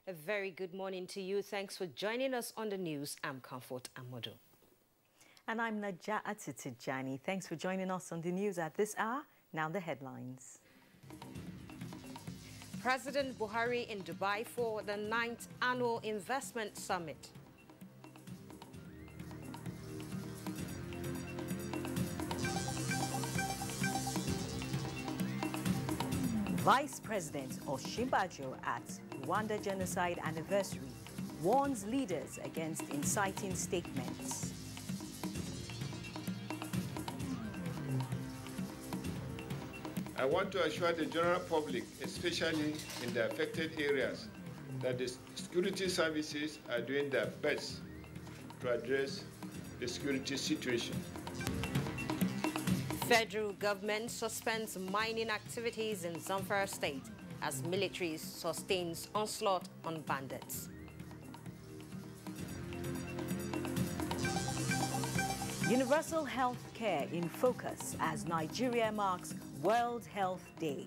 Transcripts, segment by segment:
A very good morning to you. Thanks for joining us on the news. I'm Comfort Amodu. And I'm Najat Atitijani. Thanks for joining us on the news at this hour. Now the headlines. President Buhari in Dubai for the 9th Annual Investment Summit. Vice President Osinbajo at Rwanda Genocide Anniversary warns leaders against inciting statements. I want to assure the general public, especially in the affected areas, that the security services are doing their best to address the security situation. Federal government suspends mining activities in Zamfara state as military sustains onslaught on bandits. Universal health care in focus as Nigeria marks World Health Day.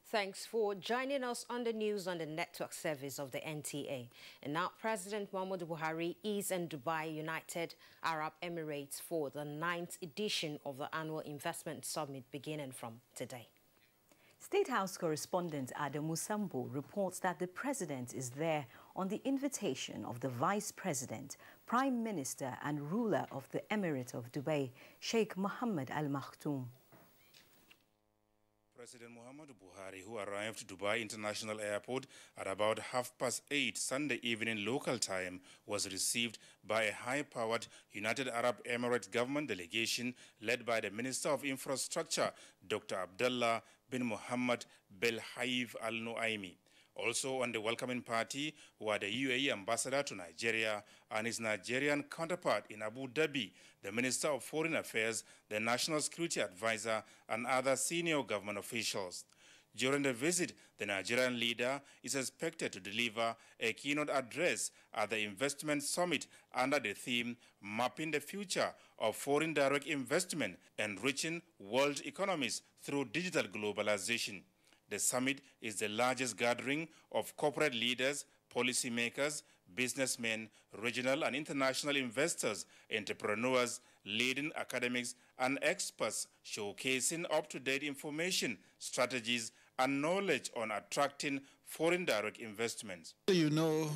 Thanks for joining us on the news on the network service of the NTA. And now President Muhammadu Buhari is in Dubai, United Arab Emirates for the 9th edition of the Annual Investment Summit beginning from today. State House correspondent Adamu Sambo reports that the president is there on the invitation of the Vice President, Prime Minister and ruler of the Emirate of Dubai, Sheikh Mohammed Al Maktoum. President Muhammadu Buhari, who arrived at Dubai International Airport at about 8:30 Sunday evening local time, was received by a high-powered United Arab Emirates government delegation led by the Minister of Infrastructure, Dr. Abdullah bin Muhammad Belhaif Al Nuaimi. Also on the welcoming party were the UAE ambassador to Nigeria and his Nigerian counterpart in Abu Dhabi, the Minister of Foreign Affairs, the National Security Advisor, and other senior government officials. During the visit, the Nigerian leader is expected to deliver a keynote address at the investment summit under the theme Mapping the Future of Foreign Direct Investment, Enriching World Economies Through Digital Globalization. The summit is the largest gathering of corporate leaders, policymakers, businessmen, regional and international investors, entrepreneurs, leading academics, and experts showcasing up-to-date information, strategies, and knowledge on attracting foreign direct investments. You know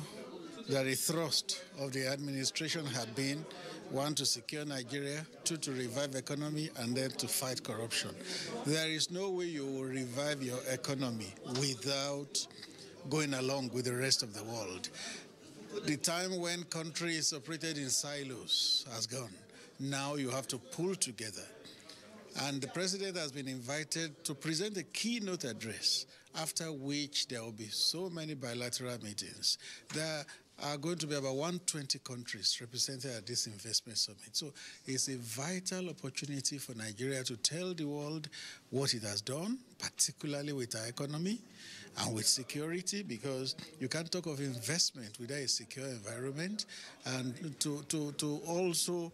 that the thrust of the administration had been, one, to secure Nigeria, two, to revive economy, and then to fight corruption. There is no way you will revive your economy without going along with the rest of the world. The time when countries operated in silos has gone. Now you have to pull together. And the president has been invited to present a keynote address, after which there will be so many bilateral meetings. There are going to be about 120 countries represented at this investment summit. So it's a vital opportunity for Nigeria to tell the world what it has done, particularly with our economy and with security, because you can't talk of investment without a secure environment, and to also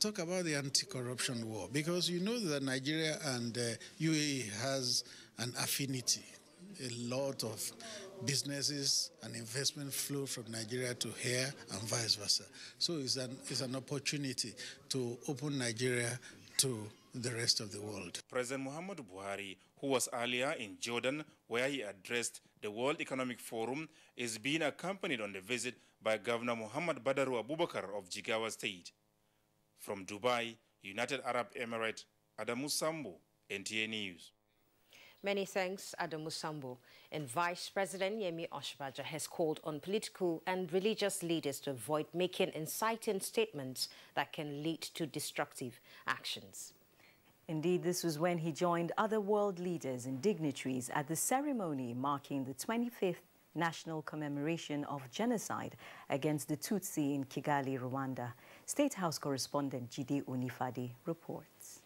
talk about the anti-corruption war, because you know that Nigeria and UAE has an affinity. A lot of businesses and investment flow from Nigeria to here and vice versa. So it's an opportunity to open Nigeria to the rest of the world. President Muhammadu Buhari, who was earlier in Jordan, where he addressed the World Economic Forum, is being accompanied on the visit by Governor Muhammad Badaru Abubakar of Jigawa State. From Dubai, United Arab Emirates, Adamu Sambo, NTA News. Many thanks, Adamu Sambo. And Vice President Yemi Osinbajo has called on political and religious leaders to avoid making inciting statements that can lead to destructive actions. Indeed, this was when he joined other world leaders and dignitaries at the ceremony marking the 25th national commemoration of genocide against the Tutsi in Kigali, Rwanda. State House correspondent Jide Onifade reports.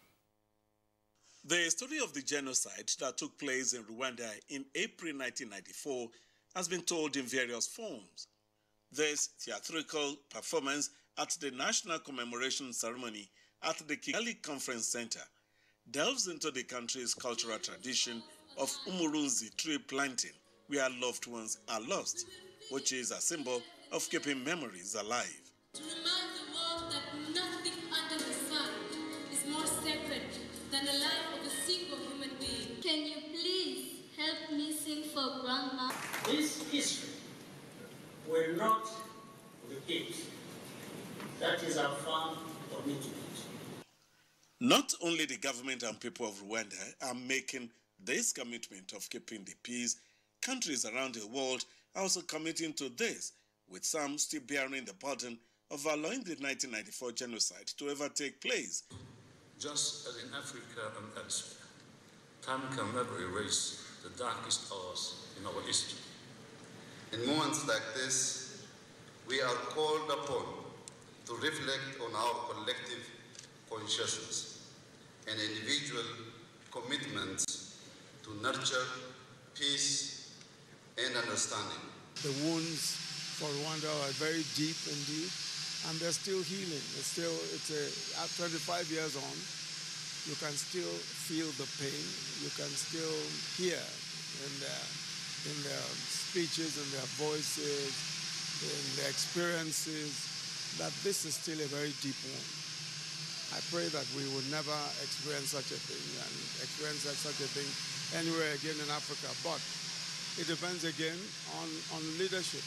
The story of the genocide that took place in Rwanda in April 1994 has been told in various forms. This theatrical performance at the National Commemoration Ceremony at the Kigali Conference Center delves into the country's cultural tradition of Umurunzi tree planting, where loved ones are lost, which is a symbol of keeping memories alive. To remind the world that nothing under the sun is more sacred than the life of a single human being. Can you please help me sing for Grandma? This history will not repeat. That is our firm commitment. Not only the government and people of Rwanda are making this commitment of keeping the peace, countries around the world are also committing to this, with some still bearing the burden of allowing the 1994 genocide to ever take place. Just as in Africa and elsewhere, time can never erase the darkest hours in our history. In moments like this, we are called upon to reflect on our collective consciousness and individual commitments to nurture peace and understanding. The wounds for Rwanda are very deep indeed, and they're still healing. At 25 years on, you can still feel the pain. You can still hear in their speeches, in their voices, in their experiences, that this is still a very deep wound. I pray that we will never experience such a thing and experience such a thing anywhere again in Africa. But it depends again on leadership.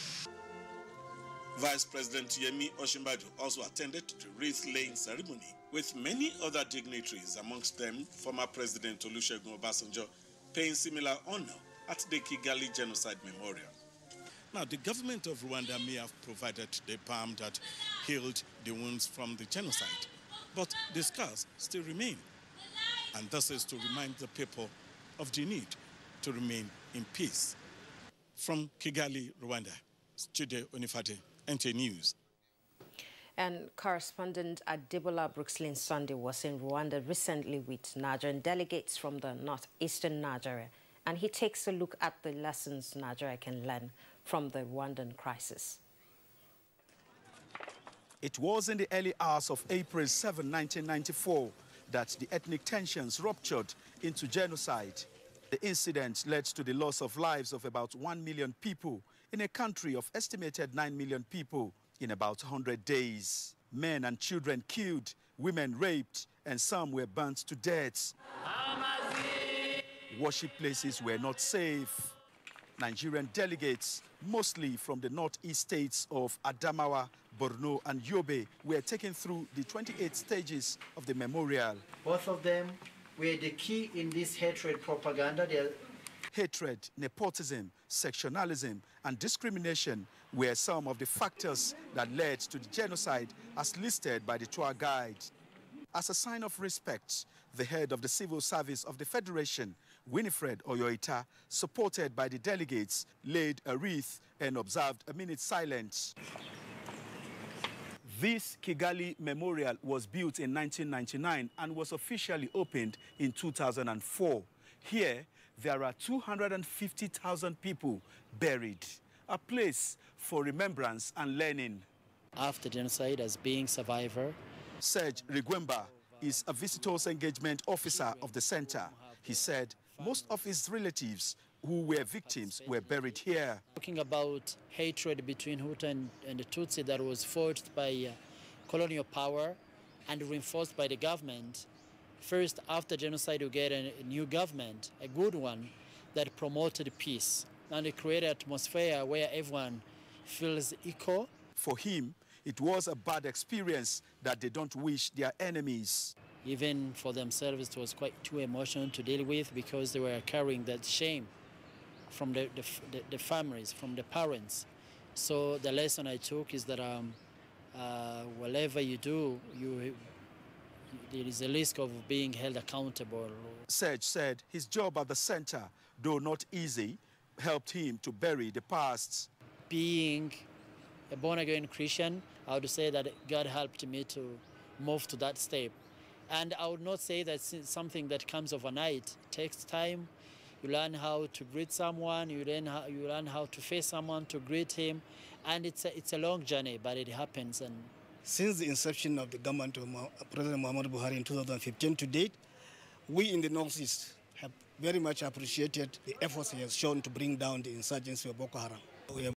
Vice President Yemi Osinbajo also attended the wreath-laying ceremony with many other dignitaries, amongst them former President Olusegun Obasanjo, paying similar honor at the Kigali Genocide Memorial. Now, the government of Rwanda may have provided the balm that healed the wounds from the genocide, but the scars still remain. And this is to remind the people of the need to remain in peace. From Kigali, Rwanda, Studio Onifate, NTA News. And correspondent Adebola Brookslyn Sunday was in Rwanda recently with Nigerian delegates from the northeastern Nigeria, and he takes a look at the lessons Nigeria can learn from the Rwandan crisis. It was in the early hours of April 7, 1994, that the ethnic tensions ruptured into genocide. The incident led to the loss of lives of about 1 million people in a country of estimated 9 million people in about 100 days. Men and children killed, women raped, and some were burnt to death. Worship places were not safe. Nigerian delegates, mostly from the northeast states of Adamawa, Borno, and Yobe, were taken through the 28 stages of the memorial. Both of them were the key in this hatred propaganda. Hatred, nepotism, sectionalism, and discrimination were some of the factors that led to the genocide as listed by the tour guide. As a sign of respect, the head of the civil service of the Federation, Winifred Oyoita, supported by the delegates, laid a wreath and observed a minute's silence. This Kigali Memorial was built in 1999 and was officially opened in 2004. Here, there are 250,000 people buried, a place for remembrance and learning. After genocide, as being survivor, Serge Rigwemba is a visitors engagement officer of the center. He said most of his relatives who were victims were buried here. Talking about hatred between Hutu and the Tutsi that was forged by colonial power and reinforced by the government. First, after genocide, you get a new government, a good one, that promoted peace. And it created an atmosphere where everyone feels equal. For him, it was a bad experience that they don't wish their enemies. Even for themselves, it was quite too emotional to deal with because they were carrying that shame from the families, from the parents. So the lesson I took is that whatever you do, there is a risk of being held accountable. Serge said his job at the center, though not easy, helped him to bury the past. Being a born-again Christian, I would say that God helped me to move to that step. And I would not say that it's something that comes overnight. It takes time. You learn how to greet someone, you learn how to face someone, to greet him, and it's a long journey, but it happens. And since the inception of the government of President Muhammadu Buhari in 2015 to date, we in the Northeast have very much appreciated the efforts he has shown to bring down the insurgency of Boko Haram. We have